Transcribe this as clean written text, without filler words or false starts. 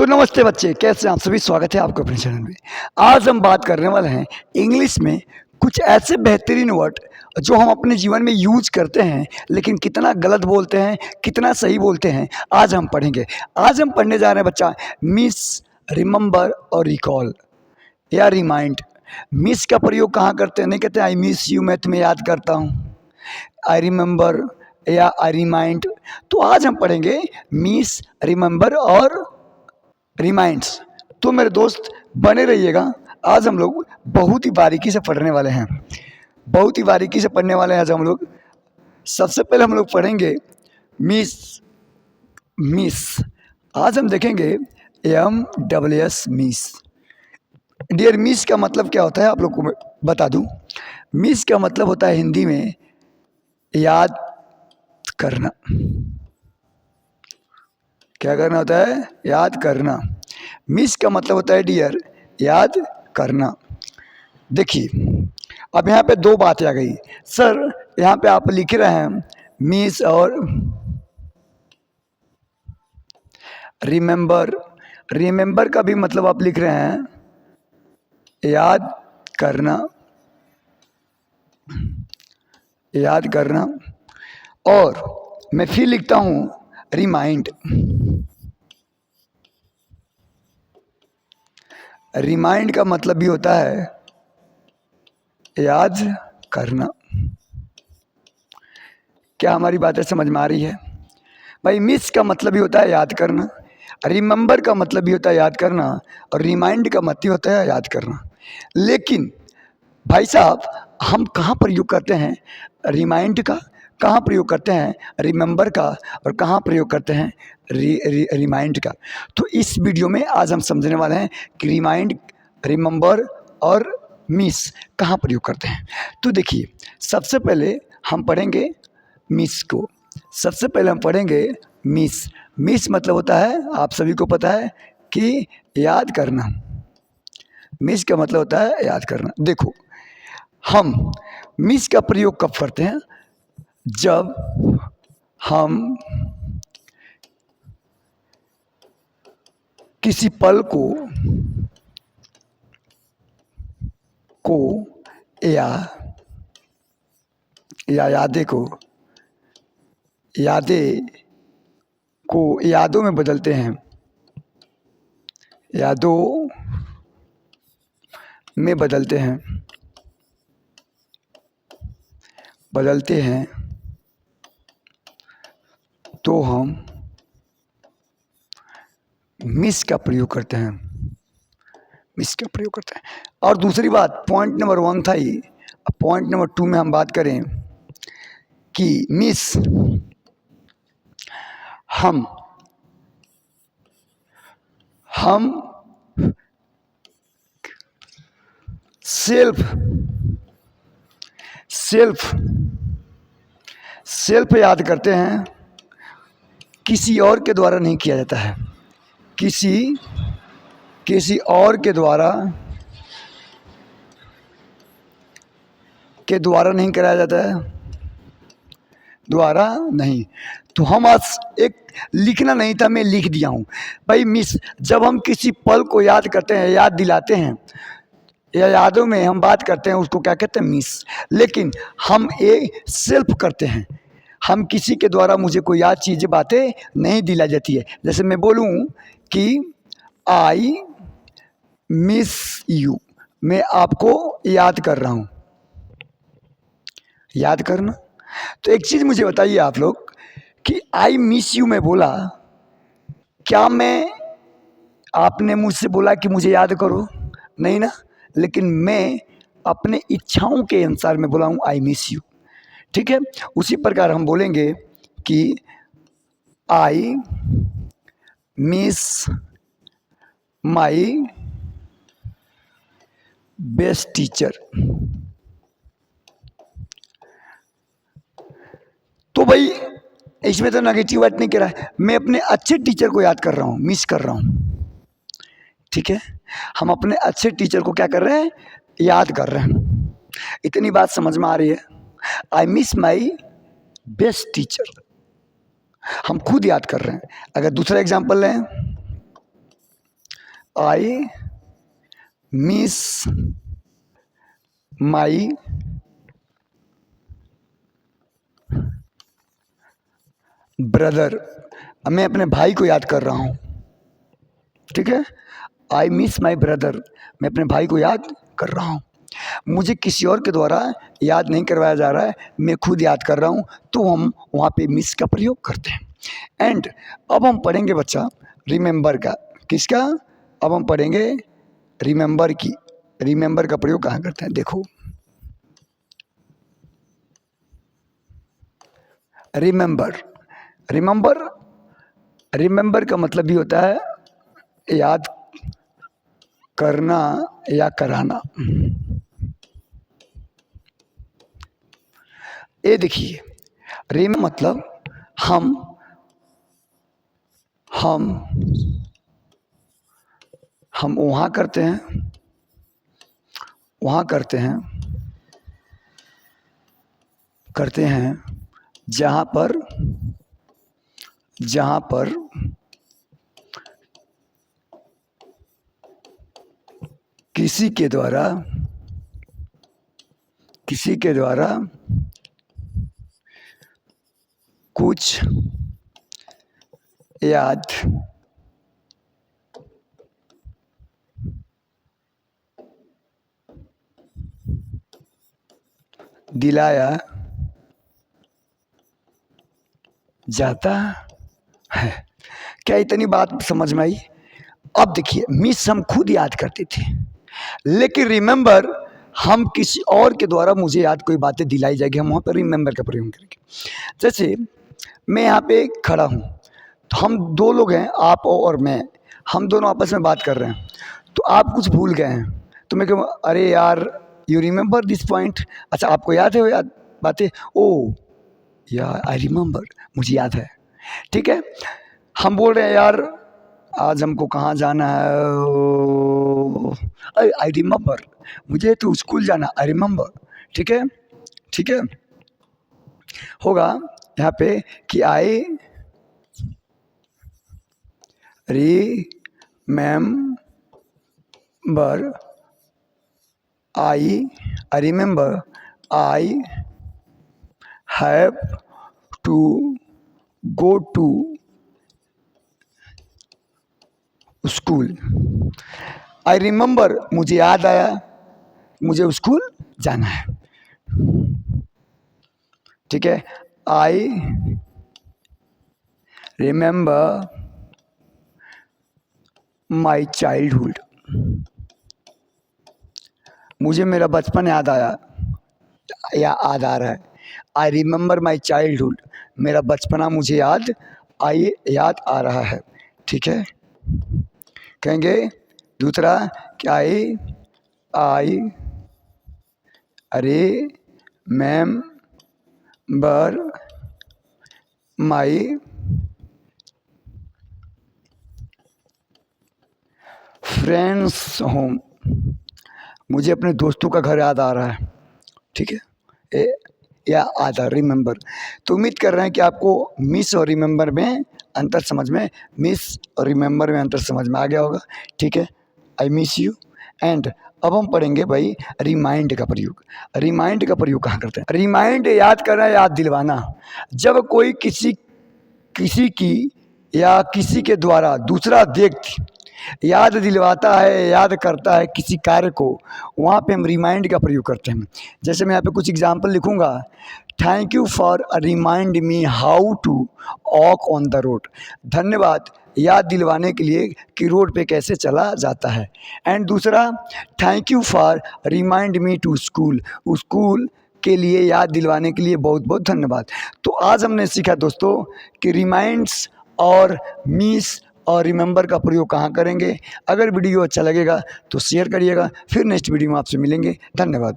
तो नमस्ते बच्चे, कैसे हैं आप सभी। स्वागत है आपका अपने चैनल में। आज हम बात करने वाले हैं इंग्लिश में कुछ ऐसे बेहतरीन वर्ड जो हम अपने जीवन में यूज करते हैं, लेकिन कितना गलत बोलते हैं, कितना सही बोलते हैं, आज हम पढ़ेंगे। आज हम पढ़ने जा रहे हैं बच्चा, मिस, रिमेंबर और रिकॉल या रिमाइंड। मिस का प्रयोग कहाँ करते हैं? नहीं कहते आई मिस यू, मैं तुम्हें याद करता हूँ, आई रिमेंबर या आई रिमाइंड। तो आज हम पढ़ेंगे मिस, रिमेंबर और रिमाइंड्स। तो मेरे दोस्त बने रहिएगा। आज हम लोग बहुत ही बारीकी से पढ़ने वाले हैं, बहुत ही बारीकी से पढ़ने वाले हैं आज हम लोग। सबसे पहले हम लोग पढ़ेंगे मिस। मिस आज हम देखेंगे MSS मिस। डियर, मिस का मतलब क्या होता है आप लोग को मैं बता दूं। मिस का मतलब होता है हिंदी में याद करना। क्या करना होता है? याद करना। मिस का मतलब होता है डियर, याद करना। देखिए, अब यहाँ पे दो बातें आ गई। सर, यहाँ पे आप लिख रहे हैं मिस और रिमेंबर। रिमेंबर का भी मतलब आप लिख रहे हैं याद करना, याद करना। और मैं फिर लिखता हूँ रिमाइंड। रिमाइंड का मतलब भी होता है याद करना। क्या हमारी बातें समझ में आ रही है भाई? मिस का मतलब भी होता है याद करना, रिमेंबर का मतलब भी होता है याद करना, और रिमाइंड का मतलब होता है याद करना। लेकिन भाई साहब, हम कहाँ प्रयोग करते हैं रिमाइंड का, कहाँ प्रयोग करते हैं रिमेंबर का, और कहाँ प्रयोग करते हैं रिमाइंड का? तो इस वीडियो में आज हम समझने वाले हैं कि रिमाइंड, रिमेंबर और मिस कहाँ प्रयोग करते हैं। तो देखिए, सबसे पहले हम पढ़ेंगे मिस को। सबसे पहले हम पढ़ेंगे मिस। मिस मतलब होता है, आप सभी को पता है कि याद करना। मिस का मतलब होता है याद करना। देखो, हम मिस का प्रयोग कब करते हैं? जब हम किसी पल को या यादें को यादों में बदलते हैं, यादों में बदलते हैं तो हम मिस का प्रयोग करते हैं, मिस का प्रयोग करते हैं। और दूसरी बात, पॉइंट नंबर 1 था ही। अब पॉइंट नंबर 2 में हम बात करें कि मिस हम सेल्फ याद करते हैं, किसी और के द्वारा नहीं किया जाता है। किसी और के द्वारा नहीं कराया जाता है, द्वारा नहीं। तो हम आज एक लिखना नहीं था, मैं लिख दिया हूँ भाई। मिस, जब हम किसी पल को याद करते हैं, याद दिलाते हैं, या यादों में हम बात करते हैं, उसको क्या कहते हैं? मिस। लेकिन हम ये सेल्फ करते हैं, हम किसी के द्वारा मुझे कोई याद चीज़ें, बातें नहीं दिलाई जाती है। जैसे मैं बोलूँ कि आई मिस यू, मैं आपको याद कर रहा हूँ, याद करना। तो एक चीज़ मुझे बताइए आप लोग कि आई मिस यू मैं बोला, क्या आपने मुझसे बोला कि मुझे याद करो? नहीं ना। लेकिन मैं अपने इच्छाओं के अनुसार मैं बोला हूँ आई मिस यू। ठीक है, उसी प्रकार हम बोलेंगे कि I miss my best teacher. तो भाई, इसमें तो नेगेटिव बात नहीं कह रहा है, मैं अपने अच्छे टीचर को याद कर रहा हूँ, मिस कर रहा हूँ। ठीक है, हम अपने अच्छे टीचर को क्या कर रहे हैं? याद कर रहे हैं। इतनी बात समझ में आ रही है? I miss my best teacher, हम खुद याद कर रहे हैं। अगर दूसरा एग्जाम्पल लें, आई मिस माई ब्रदर। मैं अपने भाई को याद कर रहा हूँ, ठीक है। आई मिस माई ब्रदर, मैं अपने भाई को याद कर रहा हूँ। मुझे किसी और के द्वारा याद नहीं करवाया जा रहा है, मैं खुद याद कर रहा हूँ, तो हम वहाँ पे मिस का प्रयोग करते हैं। एंड अब हम पढ़ेंगे बच्चा रिमेंबर का। किसका? अब हम पढ़ेंगे रिमेंबर की। रिमेंबर का प्रयोग कहाँ करते हैं, देखो। रिमेंबर, रिमेंबर, रिमेंबर का मतलब भी होता है याद करना या कराना। ये देखिए, रिम मतलब हम हम हम वहाँ करते हैं, वहाँ करते हैं जहाँ पर किसी के द्वारा कुछ याद दिलाया जाता है। क्या इतनी बात समझ में आई? अब देखिए, मिस हम खुद याद करते थे, लेकिन रिमेंबर हम किसी और के द्वारा मुझे याद कोई बातें दिलाई जाएगी, हम वहाँ पर रिमेंबर का प्रयोग करेंगे। जैसे मैं यहाँ पे खड़ा हूँ, तो हम दो लोग हैं, आप और मैं, हम दोनों आपस में बात कर रहे हैं, तो आप कुछ भूल गए हैं, तो मैं कहूँ अरे यार यू रिमेंबर दिस पॉइंट, अच्छा आपको याद है वो याद बातें? ओ यार आई रिमेंबर, मुझे याद है, ठीक है। हम बोल रहे हैं यार आज हमको कहाँ जाना है, आई रिमेंबर, मुझे तो स्कूल जाना, आई रिमेंबर, ठीक है, ठीक है। होगा यहाँ पे कि I remember, I remember I have to go to school. I remember, मुझे याद आया मुझे स्कूल जाना है, ठीक है। आई रिमेंबर माई चाइल्डहुड, मुझे मेरा बचपन याद आया या याद आ रहा है। आई रिमेंबर माई चाइल्डहुड, मेरा बचपना मुझे याद आ रहा है, ठीक है। कहेंगे दूसरा क्या, आई अरे मैम बर माई फ्रेंड्स होम, मुझे अपने दोस्तों का घर याद आ रहा है, ठीक है। या आधा रिमेंबर। तो उम्मीद कर रहे हैं कि आपको मिस और रिमेंबर में अंतर समझ में, मिस और रिमेंबर में अंतर समझ में आ गया होगा, ठीक है। I miss you. एंड अब हम पढ़ेंगे भाई रिमाइंड का प्रयोग। रिमाइंड का प्रयोग कहाँ करते हैं? रिमाइंड याद करना, याद दिलवाना। जब कोई किसी की या किसी के द्वारा दूसरा व्यक्ति याद दिलवाता है, याद करता है किसी कार्य को, वहाँ पे हम रिमाइंड का प्रयोग करते हैं। जैसे मैं यहाँ पे कुछ एग्जाम्पल लिखूँगा। Thank you for remind me how to walk on the road, धन्यवाद याद दिलवाने के लिए कि रोड पे कैसे चला जाता है। एंड दूसरा, thank you for remind me to school, school के लिए याद दिलवाने के लिए बहुत बहुत धन्यवाद। तो आज हमने सीखा दोस्तों कि रिमाइंड्स और मिस और रिमेंबर का प्रयोग कहाँ करेंगे। अगर वीडियो अच्छा लगेगा तो शेयर करिएगा। फिर नेक्स्ट वीडियो में आपसे मिलेंगे। धन्यवाद।